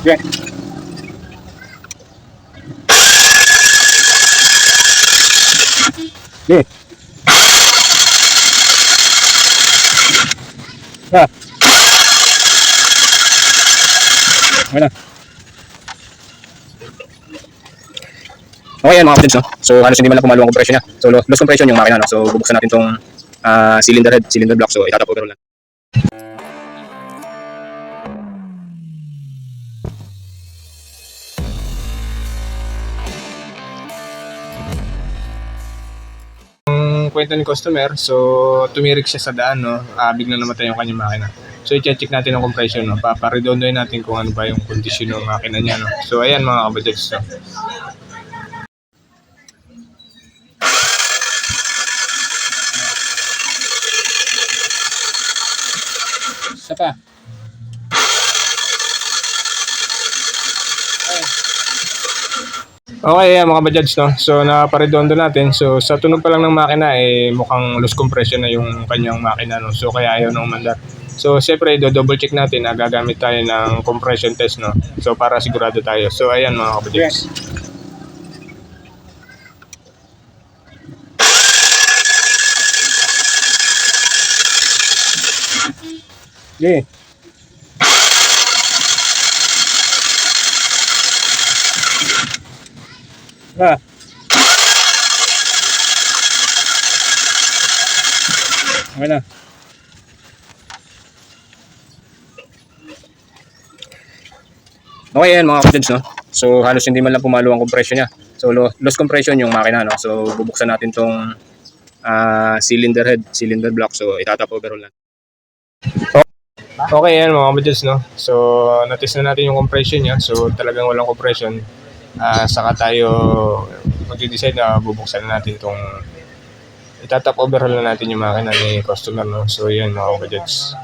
Okay. Okay. Ah, okay na. Okay yan mga kapatids, no? So halos hindi man lang pumalo ang compression niya. So loss compression yung makina, no? So bubuksan natin tong cylinder head, cylinder block. So itatap overall lang. Ang kwento ni customer, so tumirik siya sa daan, no? Biglang namatay yung kanyang makina. So i-check natin ang compression, no? Paparedondoin natin kung ano ba yung kondisyon ng makina niya, no? So ayan mga kapatids, no? Isa pa. Okay, yeah, mga bajads, no? So, naparedondo natin. So, sa tunog pa lang ng makina, mukhang loose compression na yung kanyang makina, no? So, kaya ayaw nang umandar. So, siyempre, double check natin na gagamit tayo ng compression test, no? So, para sigurado tayo. So, ayan mga kabajads. Yeah. Ah. Okay na. Okay yan mga kapatids, no? So halos hindi man lang pumalo ang compression niya. So loss compression yung makina, no? So bubuksan natin tong cylinder head, cylinder block. So itatap overall natin. Okay yan mga kapatids, no? So natest na natin yung compression niya. So talagang walang compression. Saka tayo mag-decide na bubuksan na natin tong itatap overhaul na natin yung makina ni customer, no? So yan mga kapatids.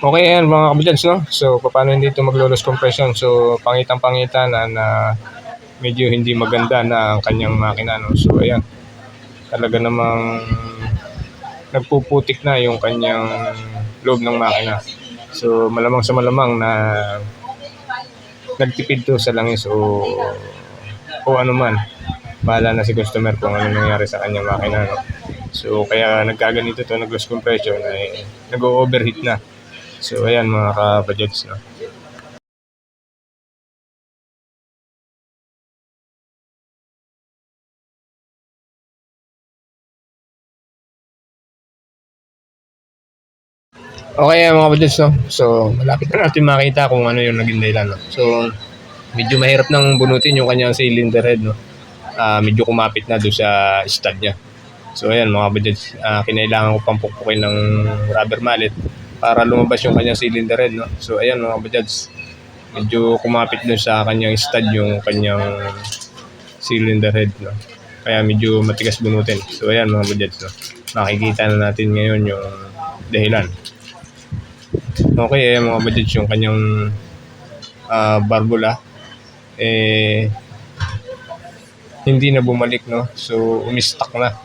Okay yan mga kabadyans, no? So paano hindi ito maglo-loss compression? So pangitang-pangitan na medyo hindi maganda na ang kanyang makina, no? So ayan, talaga namang nagpuputik na yung kanyang loob ng makina. So malamang sa malamang na nagtipid to sa langis o ano man. Bahala na si customer kung ano nangyari sa kanyang makina, no? So kaya nagkaganito to, nag-loss compression ay nag-overheat na. So ayan mga ka-budgets, no? Okay mga budgets, no? So malapit na natin makita kung ano yung naging dahilan, no? So medyo mahirap nang bunutin yung kanyang cylinder head, no? Medyo kumapit na doon sa stud niya. So ayan mga budgets, kinailangan ko pang pukpukin ng rubber mallet para lumabas yung kanyang cylinder head, no? So ayan mga budgets, medyo kumapit doon sa kanyang stud yung kanyang cylinder head, no? Kaya medyo matigas bunutin. So ayan mga budgets, no? Makikita na natin ngayon yung dahilan. Okay, mga budgets, yung kanyang barbula hindi na bumalik, no? So umistak na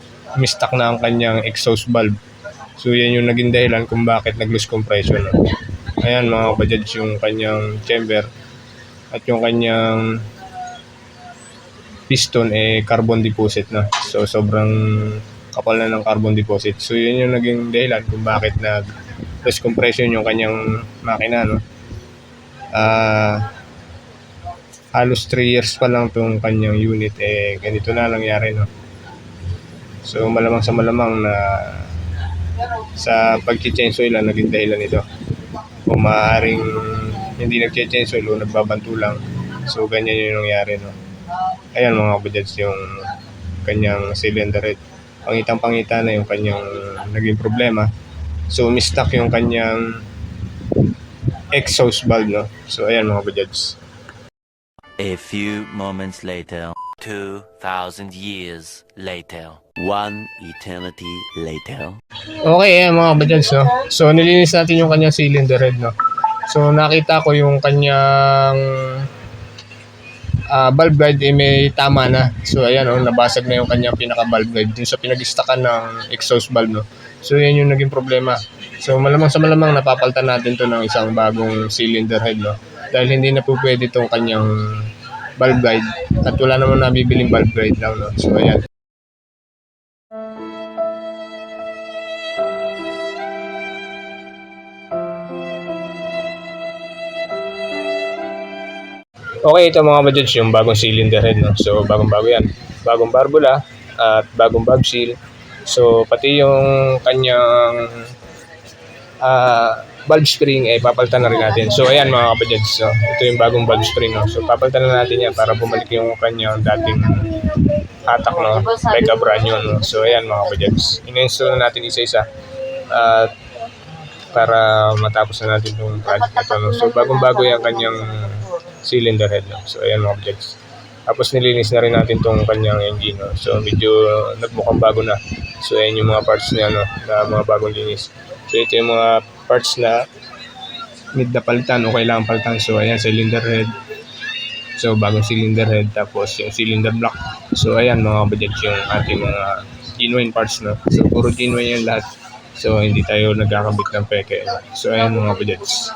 ang kanyang exhaust valve. So yan yung naging dahilan kung bakit nag-lose compression, no? Ayan mga kabajaj, yung kanyang chamber at yung kanyang piston carbon deposit na. So sobrang kapal na ng carbon deposit. So yun yung naging dahilan kung bakit nag-lose compression yung kanyang makina, no? Halos 3 years pa lang itong kanyang unit, ganito na nangyari, no? So malamang sa malamang na sa pag-change oil lang naging dahilan ito. Kung maaaring hindi nag-change oil o nagbabanto lang, so ganyan yung nangyari, no? Ayan mga kabajaj, yung kanyang cylinder head. Pangitang-pangita na yung kanyang naging problema. So umistak yung kanyang exhaust valve, no? So ayan mga kabajaj. A few moments later, 2,000 years later, one eternity later. Okay, ayan mga kabajaj, no? So nilinis natin yung kanyang cylinder head, no? So nakita ko yung kanyang valve guide may tama na. So ayan, nabasag na yung kanyang pinaka valve guide dun sa pinag-stackan ng exhaust valve, no. So yan yung naging problema. So malamang sa malamang napapalitan natin to ng isang bagong cylinder head, no. Dahil hindi na po pwede itong kanyang valve guide at wala naman nabibiling valve guide lang, no. So ayan. Okay, ito mga kabajaj, yung bagong cylinder head, no. So bagong-bago yan. Bagong barbula at bagong valve seal. So pati yung kanyang valve spring papalitan na rin natin. So ayan mga kabajaj, so ito yung bagong valve spring, no. So papalitan na natin yan para bumalik yung kanyang dating hatak, no, like a brand new, no. So ayan mga kabajaj, in-install na natin isa-isa at para matapos na natin yung project na ito, no. So bagong-bago yung kanyang cylinder head, no. So ayan mga objects. Tapos nilinis na rin natin tong kanyang engine, no. So medyo nagmukhang bago na. So ayan yung mga parts niya, no, na mga bagong linis. So ito yung mga parts na need na palitan o kailangan palitan. So ayan, cylinder head. So bagong cylinder head, tapos yung cylinder block. So ayan mga objects, yung ating mga genuine parts, no. So puro genuine yan lahat. So hindi tayo nagkakabit ng peke. So ayan mga objects.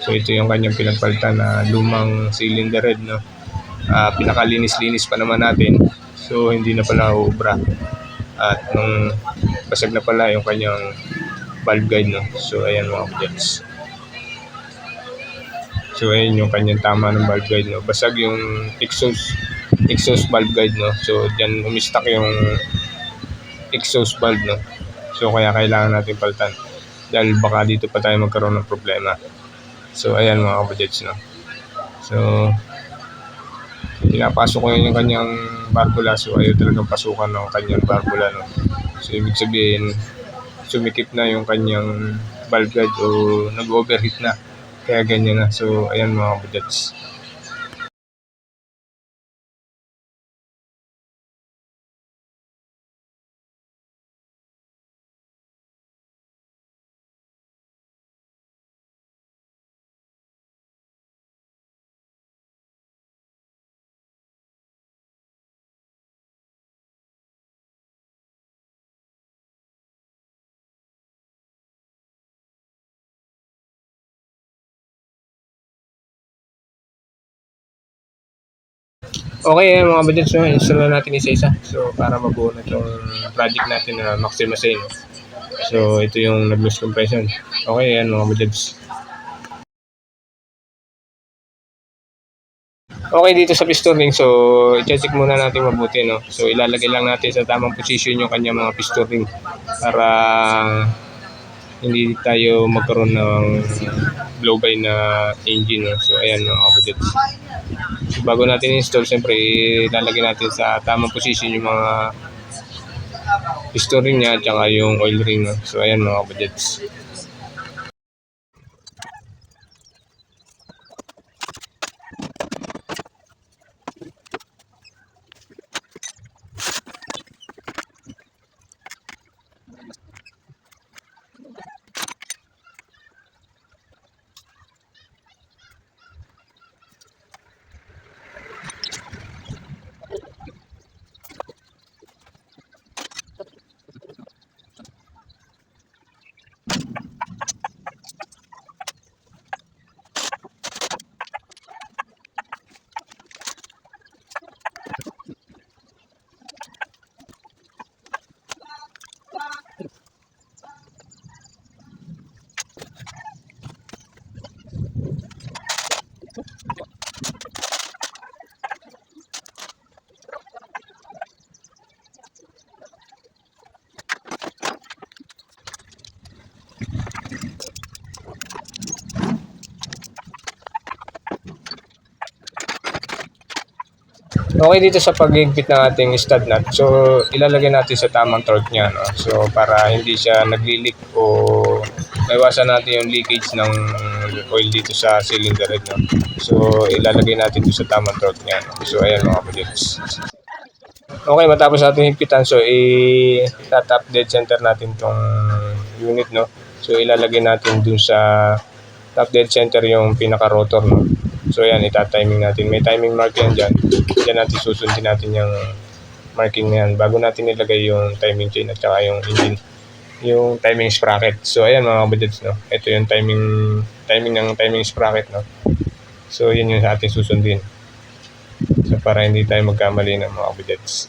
So ito yung kanyang pinagpalitan na lumang cylinder head, no. Pinakalinis-linis pa naman natin. So hindi na pala uubra. At nung basag na pala yung kanyang valve guide, no. So ayan mga objects. So ayan yung kanyang tama ng valve guide, no. Basag yung exhaust valve guide, no. So diyan umistak yung exhaust valve, no. So kaya kailangan natin palitan. Dahil baka dito pa tayo magkaroon ng problema. So ayan mga kabajets, no. So pinapasok ko yun yung kanyang barbula. So ayaw talagang pasukan ng kanyang barbula, no. So ibig sabihin sumikip na yung kanyang valve guide o nag-overheat na. Kaya ganyan na. So ayan mga kabajets. Okay, mga kabajets, so install na natin isa-isa. So para mabuo na itong project natin na Maxima Sane. So ito yung nag-lose compression. Okay, ayan mga kabajets. Okay, dito sa piston ring, so i-check muna natin mabuti, no. So ilalagay lang natin sa tamang position yung kanya mga piston ring para hindi tayo magkaroon ng blow by na engine, no. So ayan mga kabajets. So, bago natin install, siyempre ilalagay natin sa tamang position yung mga piston ring niya at saka yung oil ring, no. So ayan mga kabajets. Okay dito sa paghigpit ng ating stud nut. So ilalagay natin sa tamang torque niya, no. So para hindi siya nagli-leak o maiwasan natin yung leakage ng oil dito sa cylinder head, no. So ilalagay natin dito sa tamang torque niya, no? So ayan mga budgets. Okay, matapos natin higpitan, so i-tap dead center natin tong unit, no. So ilalagay natin dun sa top dead center yung pinaka rotor, no. So ayan, ita-timing natin. May timing mark yan dyan. Diyan natin susundin natin yung marking na yan bago natin ilagay yung timing chain at saka yung engine, yung timing sprocket. So ayan mga budgets, no. Ito yung timing ng timing sprocket, no. So yun yung sa ating susundin. So para hindi tayo magkamali ng mga budgets.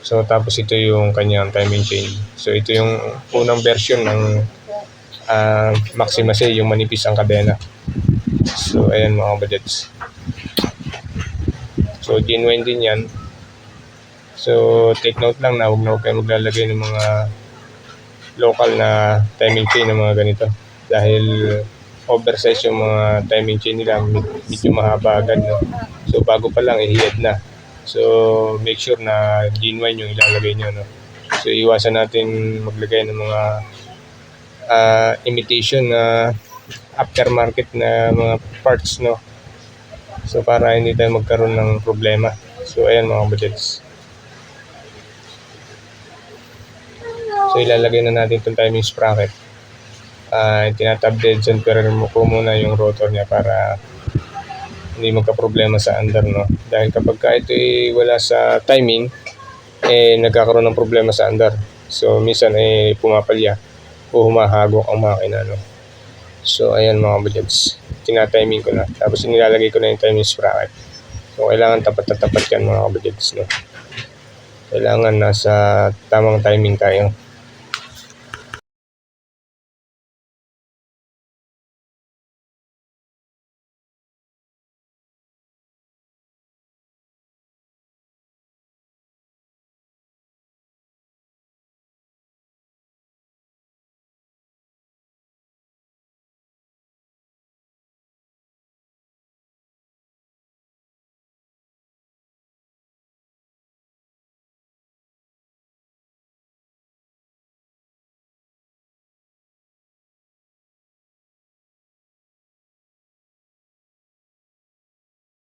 So tapos ito yung kanyang timing chain. So ito yung unang version ng Maxima C, yung manipis ang kadena. So ayan mga budgets. So genuine din yan. So take note lang na huwag kayo maglalagay ng mga local na timing chain ng mga ganito. Dahil oversize yung mga timing chain nila, medyo mahaba agad, no? So bago pa lang ihiyad na. So make sure na genuine yung ilalagay nyo, no? So iwasan natin maglagay ng mga imitation na aftermarket na mga parts, no? So para hindi tayo magkaroon ng problema. So ayan mga budgets. So ilalagay na natin itong timing sprocket. Tinatab dead center ko muna yung rotor niya para hindi magka-problema sa under, no? Dahil kapag ito wala sa timing, nagkakaroon ng problema sa under. So minsan pumapalya o humahagok ang makina, no? So ayan mga budgets, tina-timing ko na. Tapos nilalagay ko na yung timing sprocket. So kailangan tapat na tapat yan mga budgets, no? Kailangan nasa tamang timing tayo.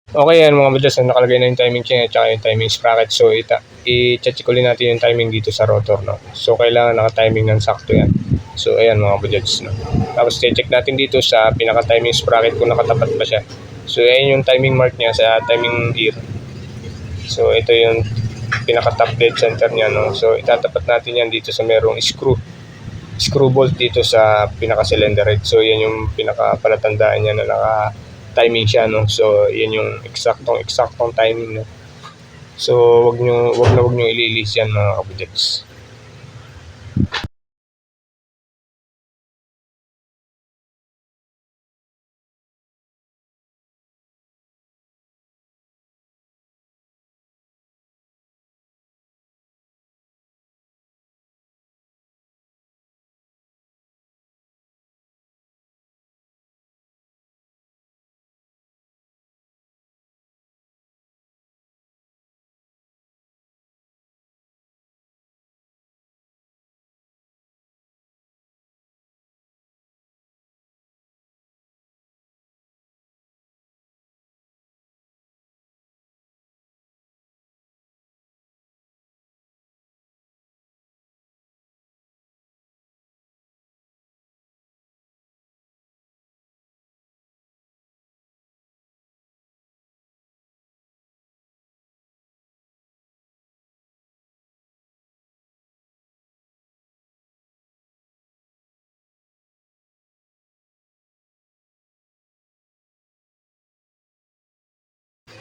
Okay yan mga budgets, nakalagay na yung timing chain at saka yung timing sprocket. So i-check ulit natin yung timing dito sa rotor, no? So kailangan naka-timing ng sakto yan. So ayan mga budgets, no? Tapos check natin dito sa pinaka-timing sprocket kung nakatapat ba siya. So ayan yung timing mark niya sa timing gear. So ito yung pinaka-top dead center niya, no? So itatapat natin yan dito sa merong screw bolt dito sa pinaka-cylinder head. So yan yung pinaka-palatandaan niya na naka-timing siya, no? So yan yung eksaktong timing, no? So wag nyo ililis yan mga kabudgets.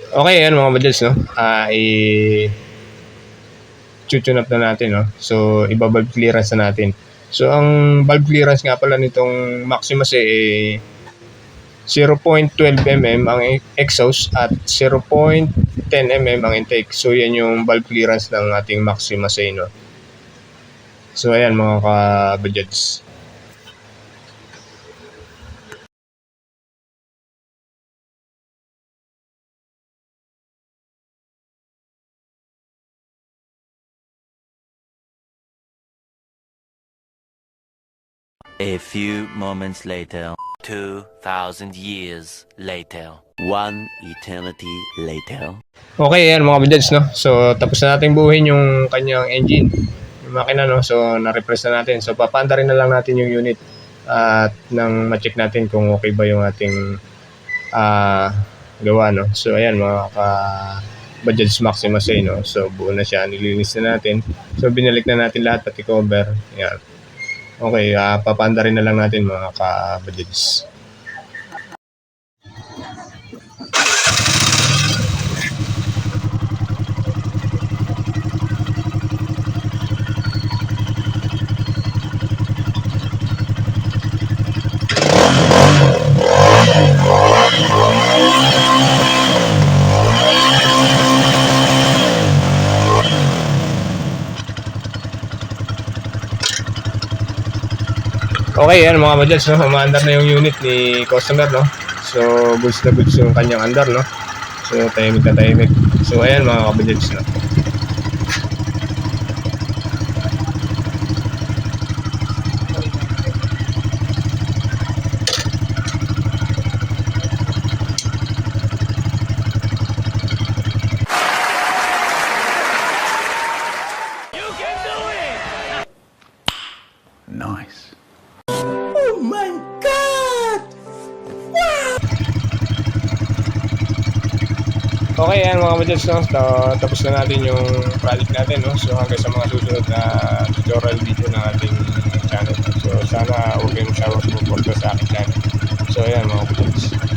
Okay, yan mga budgets, no? I-tune up na natin, no? So iba-valve clearance na natin. So ang valve clearance nga pala nitong Maxima C 0.12 mm ang exhaust at 0.10 mm ang intake. So yan yung valve clearance ng ating Maxima C, no? So ayan mga ka-budgets. A few moments later. 2,000 years later. One eternity later. Okay, yan mga budgets, no? So, tapos na natin buuin yung kanyang engine, yung makina, no? So, na-refresh na natin. So, papanda rin na lang natin yung unit at nang ma-check natin kung okay ba yung ating gawa, no? So, ayan mga Bajaj Maxima Say, no? So, buo na siya. Nilinis na natin. So, binalik na natin lahat, pati cover. Ayan. Okay, papanda rin na lang natin mga ka-Bajaj. Okay, yan mga Bajaj, no? Umaandar na yung unit ni customer, no? So, goods na goods yung kanyang andar, no? So, tahimik na tahimik. So, ayan mga Bajaj, no? Nice. Okay, yan mga Bajaj, no? So, tapos na natin yung project natin, no? So, hanggang sa mga susunod na tutorial video ng ating channel. So, sana huwag kayong masyadong sumuporta sa aking channel. So, ayan mga Bajaj.